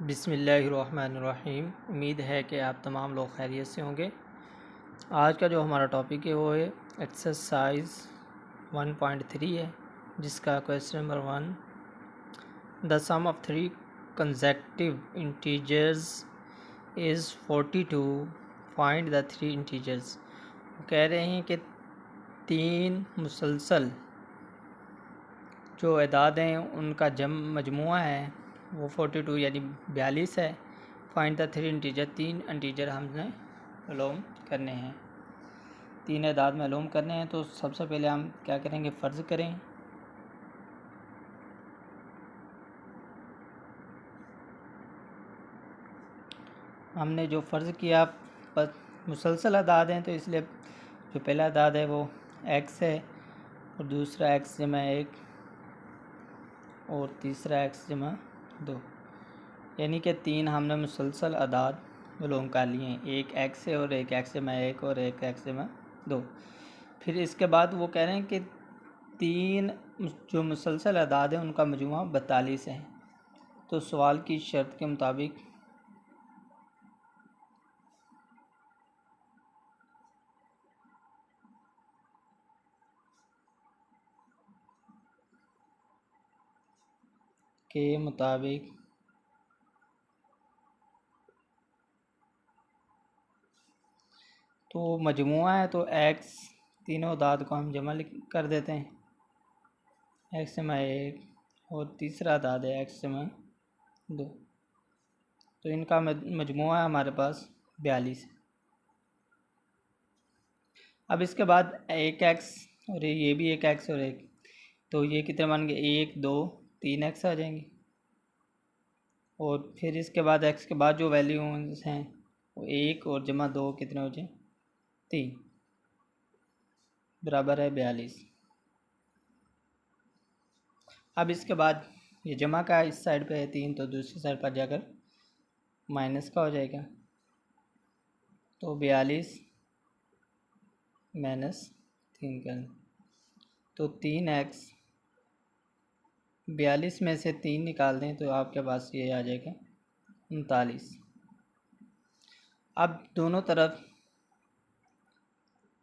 बिस्मिल्लाहिर्रहमानिर्रहीम। उम्मीद है कि आप तमाम लोग खैरियत से होंगे। आज का जो हमारा टॉपिक है वो है एक्सरसाइज 1.3 है, जिसका question number 1, the sum of 3 consecutive integers is 42, find the 3 integers. कह रहे हैं कि 3 मुसलसल जो अदाद हैं उनका मजमुआ है वो 42 यानी 42 है। फाइंड द 3 इंटीजर, 3 इंटीजर हमने मालूम करने हैं, 3 अदाद मालूम करने हैं। तो सबसे पहले हम क्या करेंगे, फ़र्ज़ करें। हमने जो फ़र्ज़ किया मुसलसल अदाद हैं, तो इसलिए जो पहला अदाद है वो x है, और दूसरा x जमा 1 और तीसरा x जमा 2, यानी कि 3 हमने मुसलसल अदाद मालूम कर लिए हैं, एक x है और एक x जमा 1 और एक x जमा 2। फिर इसके बाद वो कह रहे हैं कि 3 जो मुसलसल अदाद हैं उनका मजमुआ 42 है। तो सवाल की शर्त के मुताबिक तो मजमुआ है, तो x तीनों अदाद को हम जमा कर देते हैं, x जमा 1 और तीसरा अदाद है x जमा 2। तो इनका मजमुआ है हमारे पास 42 है। अब इसके बाद एक x और ये भी एक x और एक, तो ये कितने बन गए, 1 2 3 x आ जाएंगे। और फिर इसके बाद x के बाद जो वैल्यूज हैं वो 1 और जमा 2 कितने हो जाए, 3, बराबर है 42। अब इसके बाद ये जमा का इस साइड पे है 3, तो दूसरी साइड पर जाकर माइनस का हो जाएगा। तो 42 माइनस 3 कर, तो 3x, 42 में से 3 निकाल दें तो आपके पास ये आ जाएगा 39। अब दोनों तरफ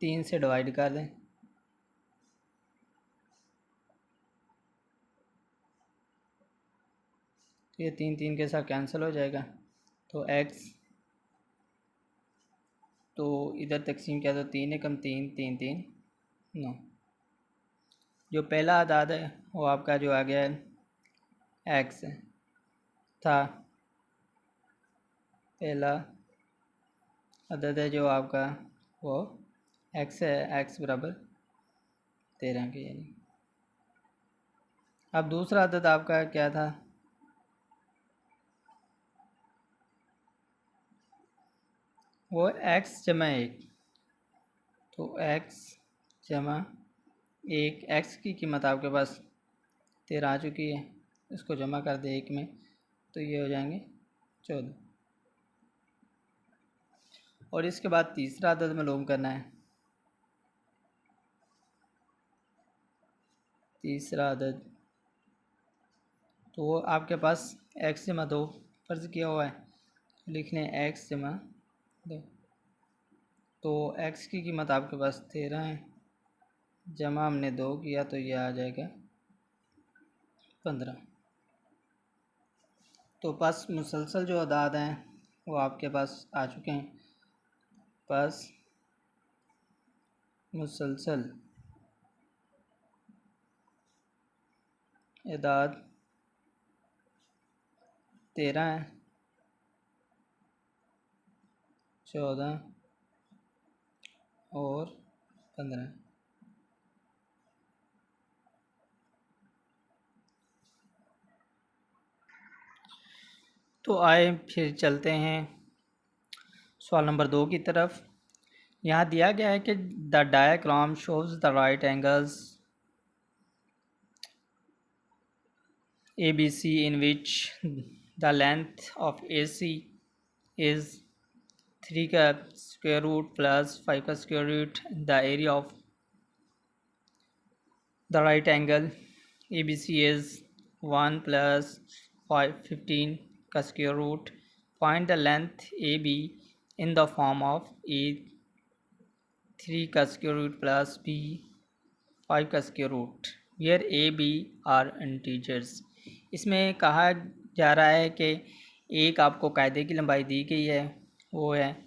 3 से डिवाइड कर दें, तो ये 3 3 के साथ कैंसिल हो जाएगा। तो x, तो इधर तकसीम किया तो 3 एकम 3 3 3 9। जो पहला अदाद है वो आपका जो आ गया है x था, पहला अदद है जो आपका वो x है, x बराबर 13 के यानी। अब दूसरा अदद आपका क्या था, वो x जमा 1, तो x जमा 1, x की कीमत आपके पास 13 आ चुकी है, इसको जमा कर दे 1 में तो ये हो जाएंगे 14। और इसके बाद तीसरा अदद मालूम करना है, तीसरा अदद तो वो आपके पास x जमा 2 फ़र्ज़ किया हुआ है, लिखने x जमा 2, तो x की कीमत आपके पास 13 है, जमा हमने 2 किया तो ये आ जाएगा 15। तो बस मुसलसल जो अदाद हैं वो आपके पास आ चुके हैं। बस मुसलसल अदाद 13 है, 14 और 15। तो आए फिर चलते हैं सवाल नंबर 2 की तरफ। यहाँ दिया गया है कि the diagram shows the right angles ABC in which the length of AC is 3 का स्क्वायर रूट प्लस 5 का square root. The area of the right angle ABC is 1 + 5 15 का square root, find the length A B in the form of A 3 का square root plus B 5 का square root where A B are integers. इसमें कहा जा रहा है कि एक आपको कायदे की लंबाई दी गई है, वो है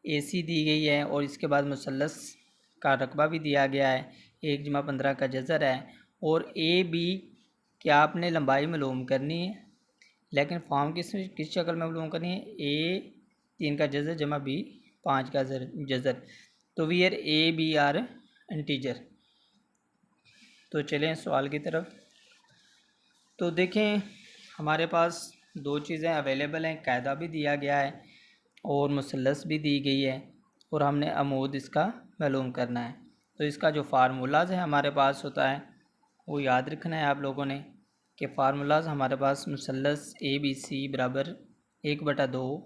ए सी दी गई है, और इसके बाद मुसल्लस का रकबा भी दिया गया है, 1/15 का जज़र है, और ए बी क्या आपने लंबाई मालूम करनी है, लेकिन फॉर्म किस शक्ल में मालूम करनी है, ए 3 का जज़र जमा बी 5 का जज़र, तो where a B are integer. तो चलें सवाल की तरफ। तो देखें हमारे पास दो चीज़ें अवेलेबल हैं, कायदा भी दिया गया है और मुसल्लस भी दी गई है, और हमने अमूद इसका मालूम करना है। तो इसका जो फार्मूलाज है हमारे पास होता है वो याद रखना है आप लोगों ने कि फार्मूलाज हमारे पास मुसल्लस ए बी सी बराबर 1/2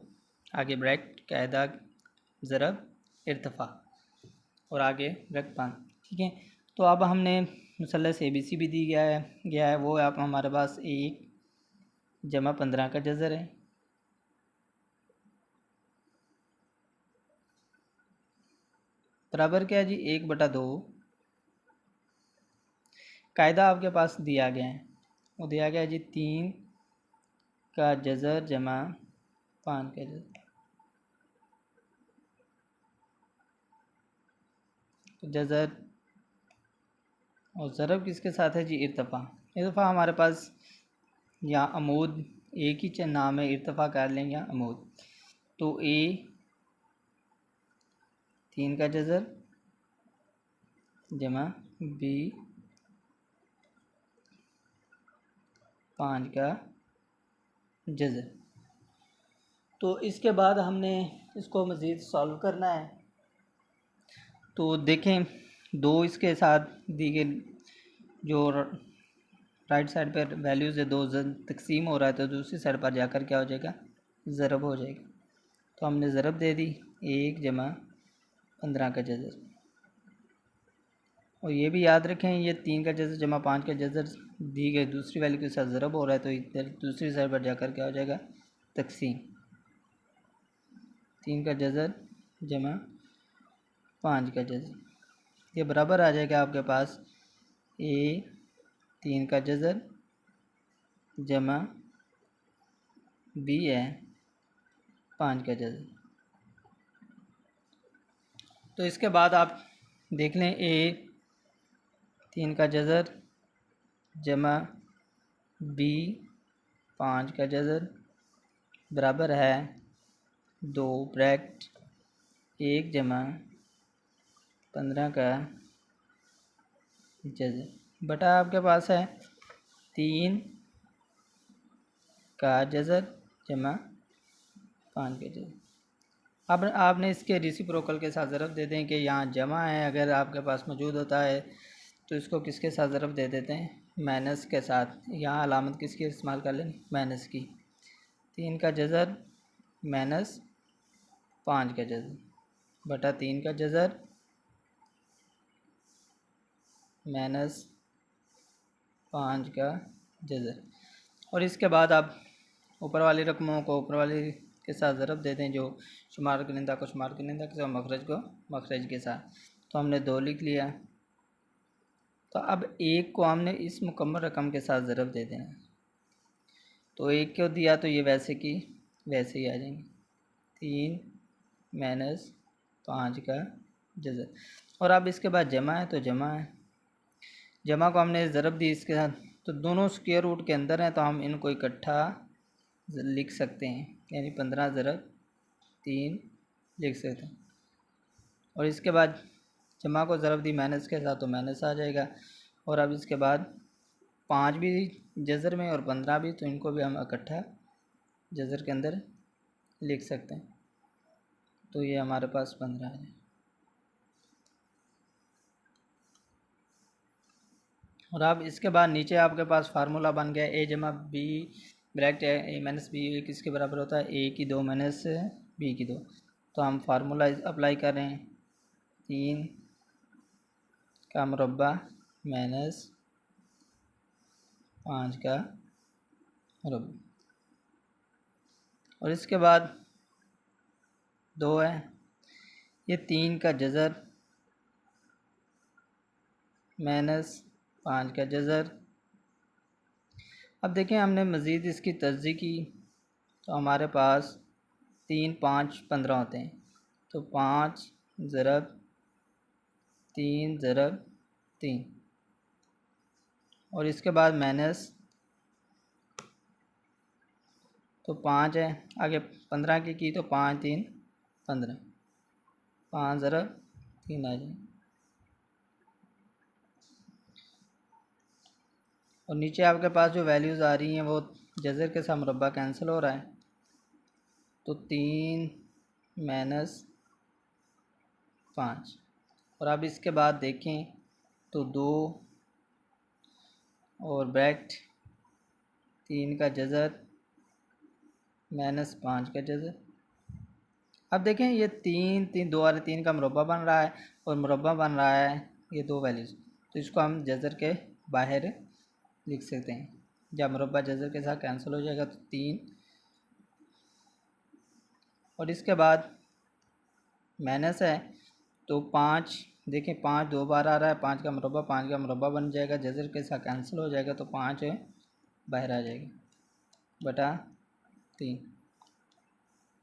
आगे ब्रैकेट कायदा ज़रब इर्तफ़ा और आगे ब्रैकेट 5, ठीक है। तो अब हमने मुसल्लस ए बी सी भी दी गया है वो आप हमारे पास 1/15 का जज़र है, बराबर क्या है जी 1/2, कायदा आपके पास दिया गया है, वो दिया गया है जी 3 का जज़र जमा 5 का जज़र। तो जज़र और ज़रब किसके साथ है जी इर्तफ़ा हमारे पास या अमूद एक ही नाम है, इर्तफ़ा कर लें या अमूद। तो ए 3 का जज़र जमा बी 5 का जज़र। तो इसके बाद हमने इसको मज़ीद सॉल्व करना है। तो देखें दो इसके साथ दी गई जो राइट साइड पर वैल्यूज़ है, 2 तकसीम हो रहा है, तो दूसरी साइड पर जाकर क्या हो जाएगा, ज़रब हो जाएगा। तो हमने ज़रब दे दी 1/15 का जज़र, और ये भी याद रखें ये 3 का जज़र जमा 5 का जज़र दी गई दूसरी वैल्यू के साथ ज़रब हो रहा है, तो इधर दूसरी साइड पर जाकर क्या हो जाएगा, तकसीम। 3 का जज़र जमा 5 का जज़र, ये बराबर आ जाएगा आपके पास ए 3 का जज़र जमा बी है 5 का जज़र। तो इसके बाद आप देख लें ए 3 का जज़र जमा बी 5 का जज़र बराबर है 2 ब्रैकेट 1/15 का जज़र बटा आपके पास है 3 का जज़र जमा 5 का जज़र। अब आपने इसके रेसिप्रोकल के साथ ज़रब दे दें कि यहाँ जमा है, अगर आपके पास मौजूद होता है तो इसको किसके साथ ज़रब दे देते हैं, माइनस के साथ। यहाँ अलामत किसकी इस्तेमाल कर लें, माइनस की। 3 का जज़र माइनस 5 का जज़र बटा 3 का जज़र माइनस 5 का जज़र। और इसके बाद आप ऊपर वाली रकमों को ऊपर वाली के साथ ज़रब दे दें, जो शुमार कुनिंदा को शुमार कुनिंदा के साथ, मखरज को मखरज के साथ। तो हमने 2 लिख लिया। तो अब 1 को हमने इस मुकम्मल रकम के साथ ज़रब दे देना। तो 1 को दिया तो ये वैसे की वैसे ही आ जाएंगे, 3 माइनस 5 का जज़र। और अब इसके बाद जमा है तो जमा है, जमा को हमने ज़रब दी इसके साथ, तो दोनों स्क्वायर रूट के अंदर हैं तो हम इनको इकट्ठा लिख सकते हैं, यानी 15 ज़रब 3 लिख सकते हैं। और इसके बाद जमा को ज़रब दी माइनस के साथ तो माइनस आ जाएगा। और अब इसके बाद 5 भी जज़र में और 15 भी, तो इनको भी हम इकट्ठा जज़र के अंदर लिख सकते हैं। तो ये हमारे पास 15 है। और अब इसके बाद नीचे आपके पास फार्मूला बन गया ए जमा बी ब्रैकेट ए माइनस बी किसके बराबर होता है, ए की 2 माइनस बी की 2। तो हम फार्मूला अप्लाई कर रहे हैं, 3 का मुरब्बा माइनस 5 का मुरब्बा। और इसके बाद 2 है, ये 3 का जज़र माइनस 5 का जज़र। अब देखें हमने मज़ीद इसकी तर्जीह की तो हमारे पास 3 5 15 होते हैं, तो 5 ज़रब 3 ज़रब 3, और इसके बाद माइनस, तो 5 है, आगे 15 की तो 5 3 15, 5 ज़रब 3 आ जाए, और नीचे आपके पास जो वैल्यूज़ आ रही हैं वो जज़र के साथ मुरब्बा कैंसिल हो रहा है, तो 3 माइनस 5, और अब इसके बाद देखें तो 2 और ब्रैकेट 3 का जज़र माइनस 5 का जज़र। अब देखें ये 2 और 3 का मुरब्बा बन रहा है और मुरब्बा बन रहा है ये 2 वैल्यूज़, तो इसको हम जज़र के बाहर लिख सकते हैं। जब मुरब्बा जज़र के साथ कैंसिल हो जाएगा तो 3, और इसके बाद माइनस है तो 5, देखें 5 2 बार आ रहा है, 5 का मुरब्बा बन जाएगा, जज़र के साथ कैंसिल हो जाएगा तो 5 बाहर आ जाएगा बटा 3,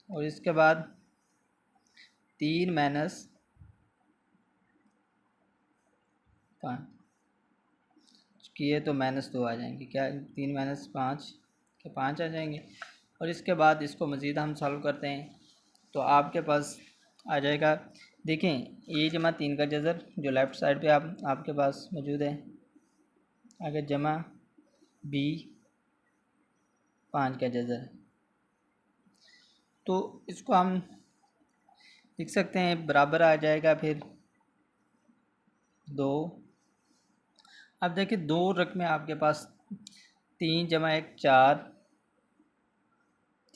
और इसके बाद 3 माइनस 5 किए तो माइनस 2 आ जाएंगे, क्या 3 माइनस 5 के 5 आ जाएंगे। और इसके बाद इसको मज़ीद हम सॉल्व करते हैं तो आपके पास आ जाएगा, देखें ए जमा 3 का जज़र जो लेफ़्ट साइड पे आपके पास मौजूद है, आगे जमा बी 5 का जज़र, तो इसको हम लिख सकते हैं बराबर आ जाएगा फिर 2। अब देखिए 2 रकमें आपके पास 3 जमा 1 4,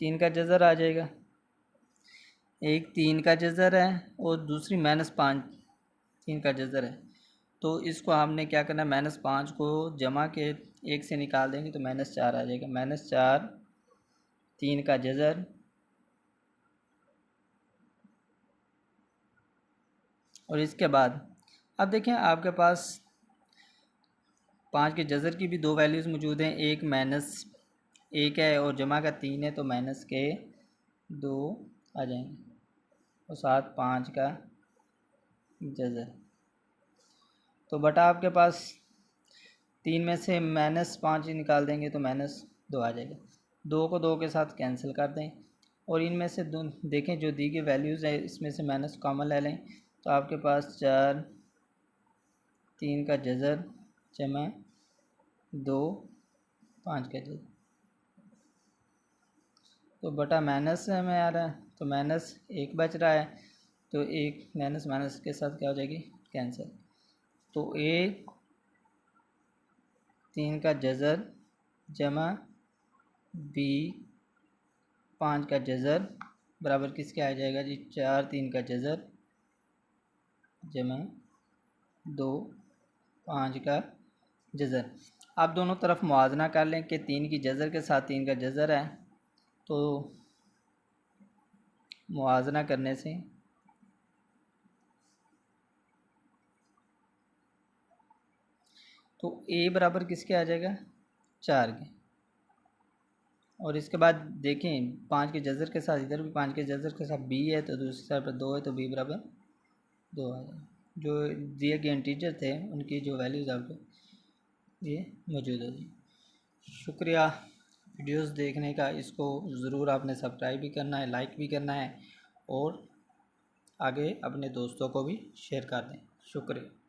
3 का जज़र आ जाएगा, एक 3 का जज़र है और दूसरी माइनस 5 3 का जज़र है, तो इसको हमने क्या करना है, माइनस 5 को जमा के 1 से निकाल देंगे तो माइनस 4 आ जाएगा, माइनस 4 3 का जज़र और इसके बाद अब देखें आपके पास 5 के जज़र की भी 2 वैल्यूज़ मौजूद हैं, एक माइनस 1 है और जमा का 3 है तो माइनस के 2 आ जाएंगे और साथ 5 का जज़र, तो बटा आपके पास 3 में से माइनस 5 ही निकाल देंगे तो माइनस 2 आ जाएगा, 2 को 2 के साथ कैंसिल कर दें और इनमें से दो देखें जो दी गई वैल्यूज़ है इसमें से माइनस कॉमन ले लें तो आपके पास 4 3 का जज़र जमा 2 5 का जज़र, तो बटा माइनस में आ रहा है तो माइनस 1 बच रहा है, तो 1 माइनस माइनस के साथ क्या हो जाएगी कैंसिल, तो ए 3 का जज़र जमा बी 5 का जज़र बराबर किसके आ जाएगा जी 4 3 का जज़र जमा 2 5 का जज़र। आप दोनों तरफ मुआवजना कर लें कि 3 की जज़र के साथ 3 का जज़र है, तो मुआवजना करने से तो ए बराबर किसके आ जाएगा 4 के, और इसके बाद देखें 5 के जज़र के साथ इधर भी 5 के जज़र के साथ बी है तो दूसरी साइड पर 2 है तो बी बराबर 2 आ जाएगा, जो दिए गए इंटीजर थे उनकी जो वैल्यूज़ आपको ये मौजूद होगी। शुक्रिया वीडियोस देखने का, इसको ज़रूर आपने सब्सक्राइब भी करना है, लाइक भी करना है और आगे अपने दोस्तों को भी शेयर कर दें। शुक्रिया।